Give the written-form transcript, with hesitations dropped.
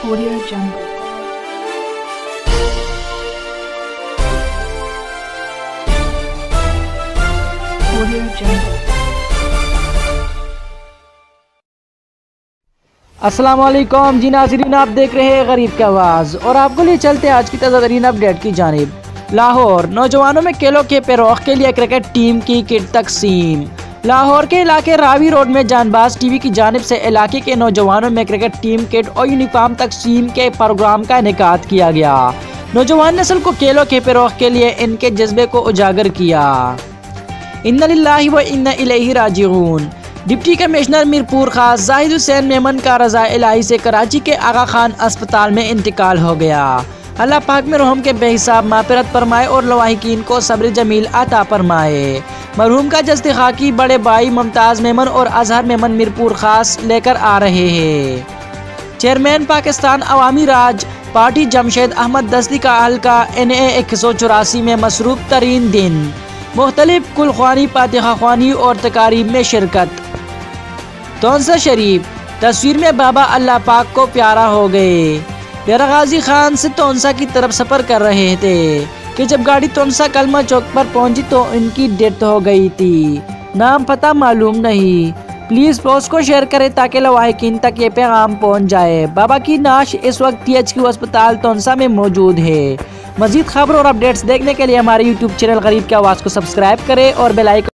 Audio Jungle. Audio Jungle. अस्सलाम वालेकुम जी नाज़रीन, आप देख रहे हैं गरीब की आवाज़ और आपको लिए चलते हैं आज की ताज़ा तरीन अपडेट की जानिब। लाहौर नौजवानों में खेलों के फ़रोग़ के लिए क्रिकेट टीम की किट तकसीम। लाहौर के इलाके रावी रोड में जानबाज टीवी की जानिब से इलाके के नौजवानों में क्रिकेट टीम किट और यूनिफॉर्म तकसीम के प्रोग्राम का इनेकाद किया गया। नौजवान नस्ल को खेलों के फ़रोग़ के लिए इनके जज्बे को उजागर किया। इन्ना लिल्लाहि व इन्ना इलैहि राजिऊन। डिप्टी कमिश्नर मीरपुर खास जाहिद हुसैन मेमन का रज़ा इलाही से कराची के आगा खान अस्पताल में इंतकाल हो गया। अल्लाह पाक में रहम के बेहिसाब माफ़िरत फरमाए और लवाहिकीन को सब्र जमील अता फरमाए। मरहूम का जस्ते खाकी बड़े भाई मुमताज़ मेमन और अजहर मेमन मीरपुर खास लेकर आ रहे हैं। चेयरमैन पाकिस्तान अवामी राज पार्टी जमशेद अहमद दस्ती का हल्का NA 184 में मसरूफ़ तरीन दिन। मुख्तलिफ कुलख्वानी फातिहा ख्वानी और तकारीब में शिरकत। तौंसा शरीफ तस्वीर में बाबा अल्लाह पाक को प्यारा हो गए। प्यारा गाजी खान से तौंसा की तरफ सफ़र कर रहे थे कि जब गाड़ी तौंसा कलमा चौक पर पहुंची तो इनकी डेथ हो गई थी। नाम पता मालूम नहीं। प्लीज़ पोस्ट को शेयर करें ताकि लवाहिकीन तक ये पैगाम पहुंच जाए। बाबा की नाश इस वक्त THQ अस्पताल तौंसा में मौजूद है। मज़ीद खबर और अपडेट्स देखने के लिए हमारे YouTube चैनल गरीब की आवाज़ को सब्सक्राइब करें और बेल आइकन